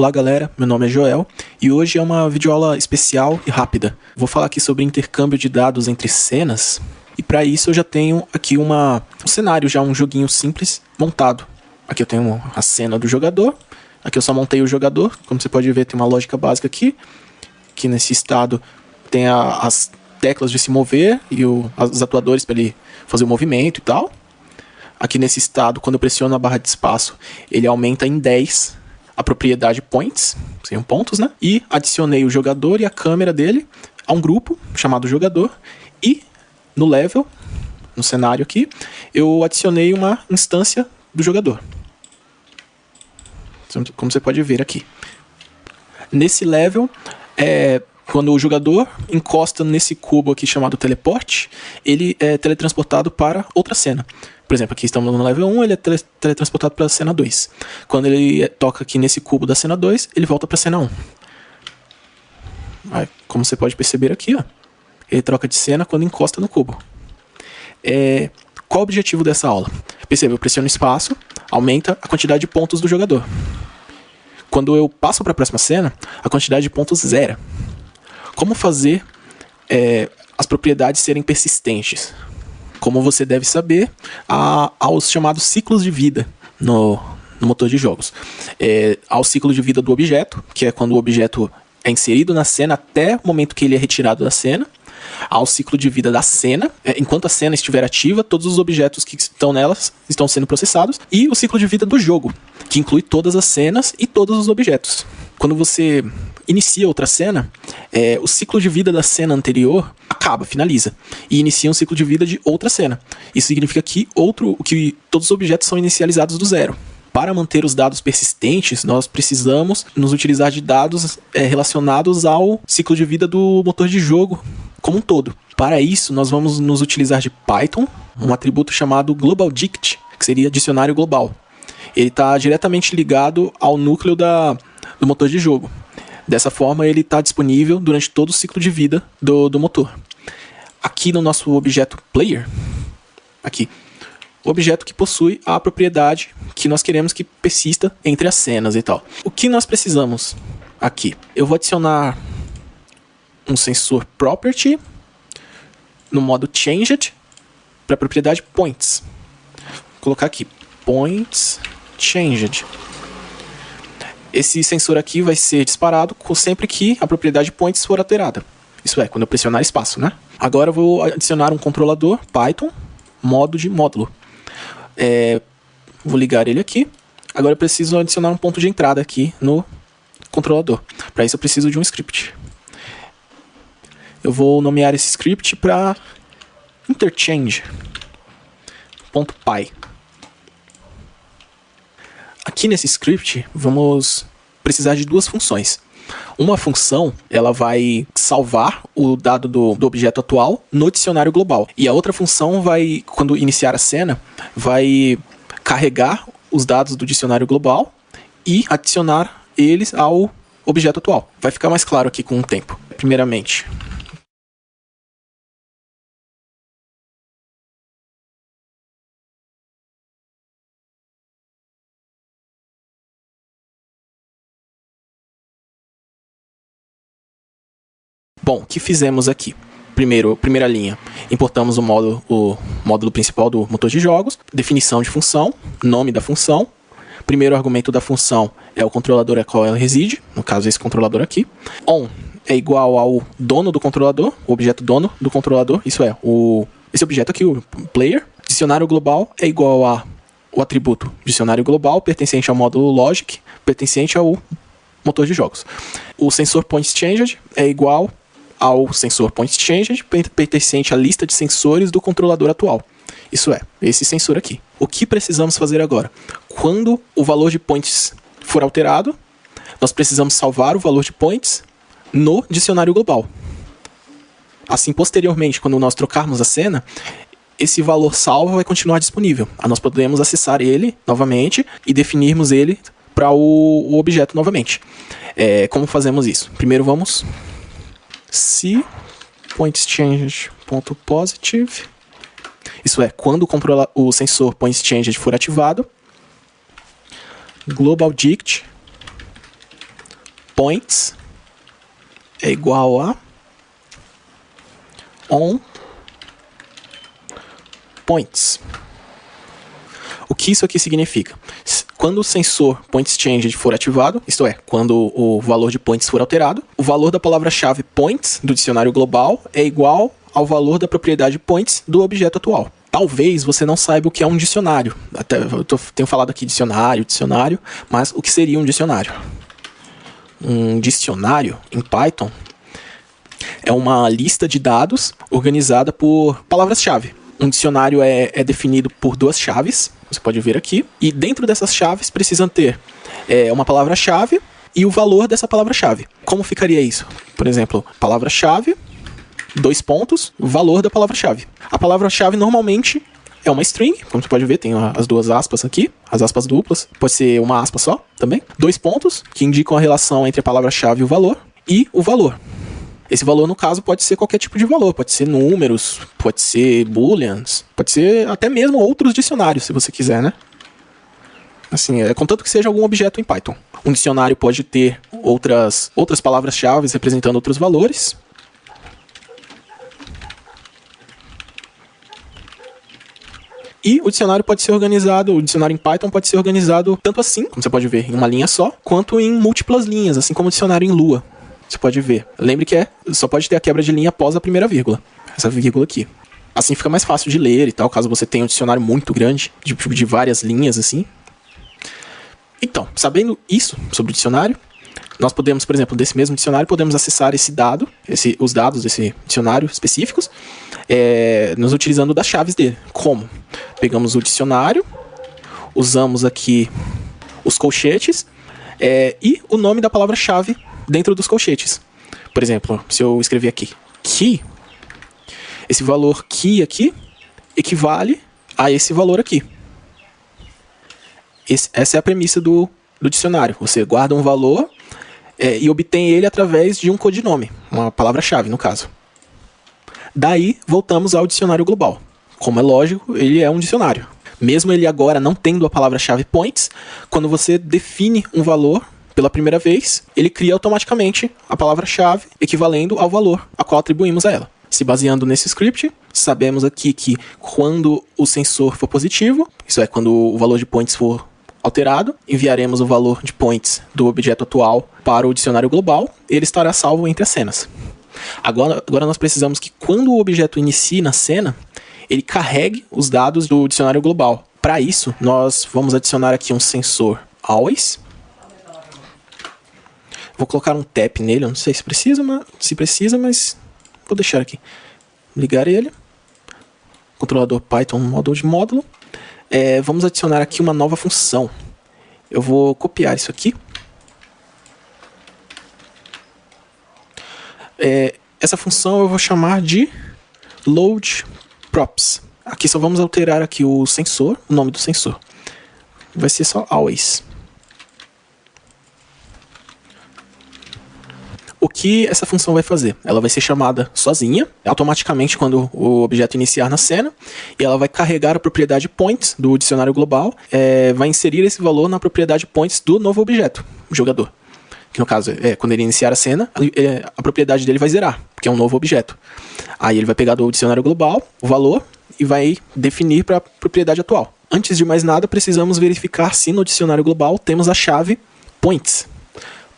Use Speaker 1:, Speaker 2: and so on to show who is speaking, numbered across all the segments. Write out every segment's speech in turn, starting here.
Speaker 1: Olá galera, meu nome é Joel e hoje é uma videoaula especial e rápida. Vou falar aqui sobre intercâmbio de dados entre cenas e para isso eu já tenho aqui um cenário, já um joguinho simples montado. Aqui eu tenho a cena do jogador, aqui eu só montei o jogador, como você pode ver tem uma lógica básica aqui. Aqui nesse estado tem as teclas de se mover e os atuadores para ele fazer o movimento e tal. Aqui nesse estado, quando eu pressiono a barra de espaço, ele aumenta em 10 a propriedade points, seriam pontos, né? E adicionei o jogador e a câmera dele a um grupo chamado jogador. E no level, no cenário aqui, eu adicionei uma instância do jogador. Como você pode ver aqui. Nesse level, quando o jogador encosta nesse cubo aqui chamado teleporte, ele é teletransportado para outra cena. Por exemplo, aqui estamos no level 1, ele é teletransportado para a cena 2. Quando ele toca aqui nesse cubo da cena 2, ele volta para a cena 1. Aí, como você pode perceber aqui, ó, ele troca de cena quando encosta no cubo. Qual o objetivo dessa aula? Perceba, eu pressiono espaço, aumenta a quantidade de pontos do jogador. Quando eu passo para a próxima cena, a quantidade de pontos zera. Como fazer as propriedades serem persistentes? Como você deve saber, há os chamados ciclos de vida no motor de jogos. Há o ciclo de vida do objeto, que é quando o objeto é inserido na cena até o momento que ele é retirado da cena. Há o ciclo de vida da cena, enquanto a cena estiver ativa, todos os objetos que estão nelas estão sendo processados. E o ciclo de vida do jogo, que inclui todas as cenas e todos os objetos. Quando você inicia outra cena, o ciclo de vida da cena anterior finaliza, e inicia um ciclo de vida de outra cena. Isso significa que todos os objetos são inicializados do zero. Para manter os dados persistentes, nós precisamos nos utilizar de dados relacionados ao ciclo de vida do motor de jogo como um todo. Para isso, nós vamos nos utilizar de Python, um atributo chamado GlobalDict, que seria dicionário global. Ele está diretamente ligado ao núcleo do motor de jogo. Dessa forma, ele está disponível durante todo o ciclo de vida do motor. Aqui no nosso objeto player, aqui, o objeto que possui a propriedade que nós queremos que persista entre as cenas e tal. O que nós precisamos aqui? Eu vou adicionar um sensor property no modo changed para a propriedade points. Vou colocar aqui points changed. Esse sensor aqui vai ser disparado sempre que a propriedade points for alterada. Isso é, quando eu pressionar espaço, né? Agora eu vou adicionar um controlador Python, modo de módulo. Vou ligar ele aqui. Agora eu preciso adicionar um ponto de entrada aqui no controlador. Para isso eu preciso de um script. Eu vou nomear esse script para interchange.py. Aqui nesse script vamos precisar de duas funções. Uma função, ela vai salvar o dado do objeto atual no dicionário global. E a outra função vai, quando iniciar a cena, vai carregar os dados do dicionário global e adicionar eles ao objeto atual. Vai ficar mais claro aqui com o tempo. Primeiramente, bom, o que fizemos aqui? Primeira linha, importamos o módulo principal do motor de jogos, definição de função, nome da função. Primeiro argumento da função é o controlador a qual ela reside, no caso esse controlador aqui. On é igual ao dono do controlador, o objeto dono do controlador, isso é, esse objeto aqui, o player. Dicionário global é igual ao atributo dicionário global, pertencente ao módulo logic, pertencente ao motor de jogos. O sensor pointChanged é igual ao sensor pointChanged, pertencente à lista de sensores do controlador atual. Isso é, esse sensor aqui. O que precisamos fazer agora? Quando o valor de points for alterado, nós precisamos salvar o valor de points no dicionário global. Assim, posteriormente, quando nós trocarmos a cena, esse valor salvo vai continuar disponível. Nós podemos acessar ele novamente e definirmos ele para o objeto novamente. Como fazemos isso? Primeiro vamos se pointChanged.positive, isso é, quando o sensor pointChanged for ativado, GlobalDict points é igual a on points. O que isso aqui significa? Quando o sensor pointChange for ativado, isto é, quando o valor de points for alterado, o valor da palavra-chave points do dicionário global é igual ao valor da propriedade points do objeto atual. Talvez você não saiba o que é um dicionário. Até tenho falado aqui dicionário, mas o que seria um dicionário? Um dicionário em Python é uma lista de dados organizada por palavras-chave. Um dicionário é definido por duas chaves, você pode ver aqui, e dentro dessas chaves precisam ter uma palavra-chave e o valor dessa palavra-chave. Como ficaria isso? Por exemplo, palavra-chave, dois pontos, valor da palavra-chave. A palavra-chave normalmente é uma string, como você pode ver, tem as duas aspas aqui, as aspas duplas, pode ser uma aspa só também. Dois pontos, que indicam a relação entre a palavra-chave e o valor. Esse valor, no caso, pode ser qualquer tipo de valor, pode ser números, pode ser booleans, pode ser até mesmo outros dicionários, se você quiser, né? Assim, contanto que seja algum objeto em Python. Um dicionário pode ter outras palavras-chave representando outros valores. E o dicionário pode ser organizado, o dicionário em Python pode ser organizado tanto assim, como você pode ver, em uma linha só, quanto em múltiplas linhas, assim como o dicionário em Lua. Você pode ver. Lembre que só pode ter a quebra de linha após a primeira vírgula. Essa vírgula aqui. Assim fica mais fácil de ler e tal, caso você tenha um dicionário muito grande, de várias linhas, assim. Então, sabendo isso sobre o dicionário, nós podemos, por exemplo, desse mesmo dicionário, podemos acessar os dados desse dicionário específicos, nos utilizando das chaves dele. Como? Pegamos o dicionário, usamos aqui os colchetes e o nome da palavra-chave dentro dos colchetes. Por exemplo, se eu escrever aqui key, esse valor key aqui equivale a esse valor aqui. Essa é a premissa do dicionário. Você guarda um valor e obtém ele através de um codinome, uma palavra-chave, no caso. Daí, voltamos ao dicionário global. Como é lógico, ele é um dicionário. Mesmo ele agora não tendo a palavra-chave points, quando você define um valor pela primeira vez, ele cria automaticamente a palavra-chave equivalendo ao valor a qual atribuímos a ela. Se baseando nesse script, sabemos aqui que quando o sensor for positivo, isso é, quando o valor de points for alterado, enviaremos o valor de points do objeto atual para o dicionário global e ele estará salvo entre as cenas. Agora nós precisamos que quando o objeto inicie na cena, ele carregue os dados do dicionário global. Para isso, nós vamos adicionar aqui um sensor always. Vou colocar um tap nele, eu não sei se precisa, mas vou deixar aqui. Ligar ele. Controlador Python módulo de módulo. Vamos adicionar aqui uma nova função. Eu vou copiar isso aqui. Essa função eu vou chamar de load props. Aqui só vamos alterar aqui o sensor, o nome do sensor. Vai ser só always. O que essa função vai fazer? Ela vai ser chamada sozinha, automaticamente quando o objeto iniciar na cena, e ela vai carregar a propriedade points do dicionário global, vai inserir esse valor na propriedade points do novo objeto, o jogador. Que no caso, quando ele iniciar a cena, a propriedade dele vai zerar, porque é um novo objeto. Aí ele vai pegar do dicionário global o valor e vai definir para a propriedade atual. Antes de mais nada, precisamos verificar se no dicionário global temos a chave points.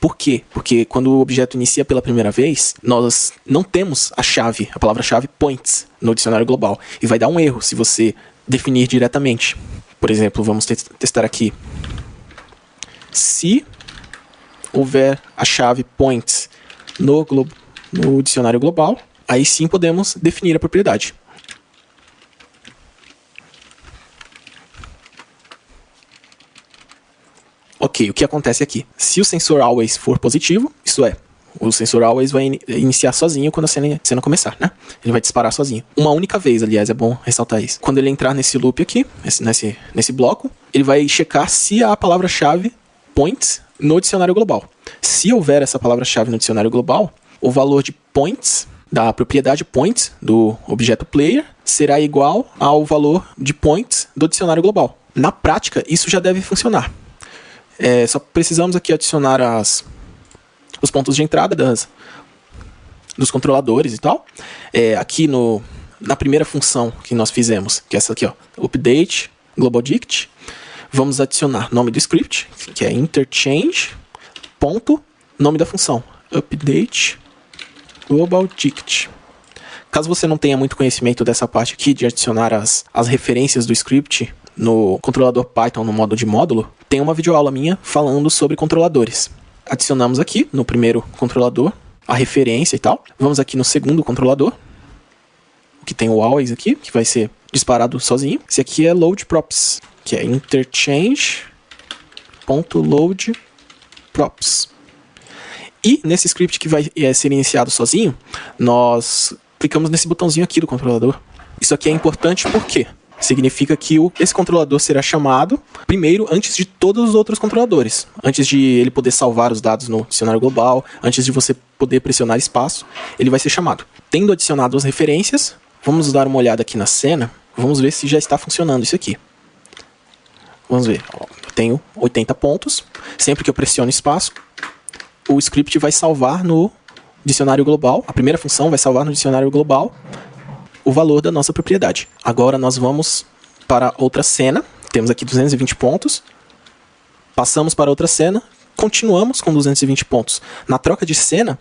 Speaker 1: Por quê? Porque quando o objeto inicia pela primeira vez, nós não temos a palavra-chave points no dicionário global. E vai dar um erro se você definir diretamente. Por exemplo, vamos testar aqui. Se houver a chave points no dicionário global, aí sim podemos definir a propriedade. Ok, o que acontece aqui? Se o sensor always for positivo, isso é, o sensor always vai iniciar sozinho quando a cena começar, né? Ele vai disparar sozinho. Uma única vez, aliás, é bom ressaltar isso. Quando ele entrar nesse loop aqui, nesse bloco, ele vai checar se há a palavra-chave points no dicionário global. Se houver essa palavra-chave no dicionário global, o valor de points, da propriedade points do objeto player, será igual ao valor de points do dicionário global. Na prática, isso já deve funcionar. Só precisamos aqui adicionar os pontos de entrada dos controladores e tal. Aqui na primeira função que nós fizemos, que é essa aqui, ó, update global dict, vamos adicionar nome do script, que é interchange, ponto, nome da função, update global dict. Caso você não tenha muito conhecimento dessa parte aqui de adicionar as referências do script no controlador Python no modo de módulo, tem uma videoaula minha falando sobre controladores. Adicionamos aqui no primeiro controlador a referência e tal. Vamos aqui no segundo controlador, que tem o always aqui, que vai ser disparado sozinho. Esse aqui é load props, que é interchange.load props. E nesse script que vai ser iniciado sozinho, nós clicamos nesse botãozinho aqui do controlador. Isso aqui é importante porque significa que esse controlador será chamado primeiro antes de todos os outros controladores. Antes de ele poder salvar os dados no dicionário global, antes de você poder pressionar espaço, ele vai ser chamado. Tendo adicionado as referências, vamos dar uma olhada aqui na cena, vamos ver se já está funcionando isso aqui. Vamos ver, ó, eu tenho 80 pontos, sempre que eu pressiono espaço, o script vai salvar no dicionário global, a primeira função vai salvar no dicionário global o valor da nossa propriedade. Agora nós vamos para outra cena, temos aqui 220 pontos, passamos para outra cena, continuamos com 220 pontos. Na troca de cena,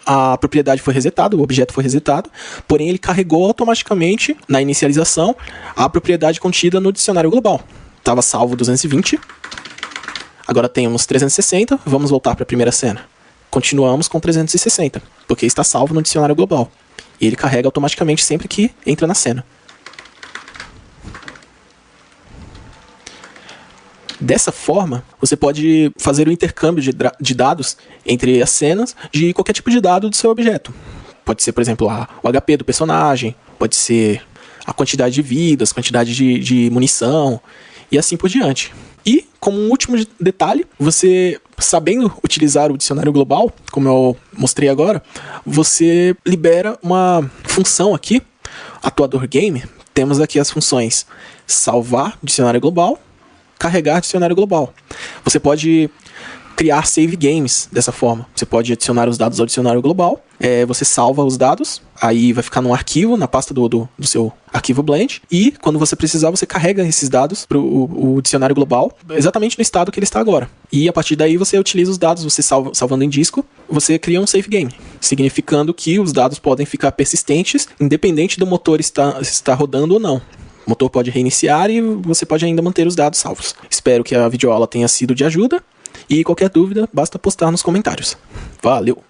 Speaker 1: a propriedade foi resetada, o objeto foi resetado, porém ele carregou automaticamente, na inicialização, a propriedade contida no dicionário global. Estava salvo 220, agora temos 360, vamos voltar para a primeira cena. Continuamos com 360, porque está salvo no dicionário global. E ele carrega automaticamente sempre que entra na cena. Dessa forma, você pode fazer o intercâmbio de dados entre as cenas de qualquer tipo de dado do seu objeto. Pode ser, por exemplo, o HP do personagem, pode ser a quantidade de vidas, quantidade de munição, e assim por diante. E, como um último detalhe, você, sabendo utilizar o dicionário global, como eu mostrei agora, você libera uma função aqui, atuador game. Temos aqui as funções salvar dicionário global, carregar dicionário global. Você pode criar save games dessa forma. Você pode adicionar os dados ao dicionário global, você salva os dados, aí vai ficar num arquivo, na pasta do seu arquivo Blend, e quando você precisar, você carrega esses dados para o dicionário global, exatamente no estado que ele está agora. E a partir daí você utiliza os dados, você salvando em disco, você cria um save game, significando que os dados podem ficar persistentes, independente do motor estar rodando ou não. O motor pode reiniciar e você pode ainda manter os dados salvos. Espero que a videoaula tenha sido de ajuda. E qualquer dúvida, basta postar nos comentários. Valeu!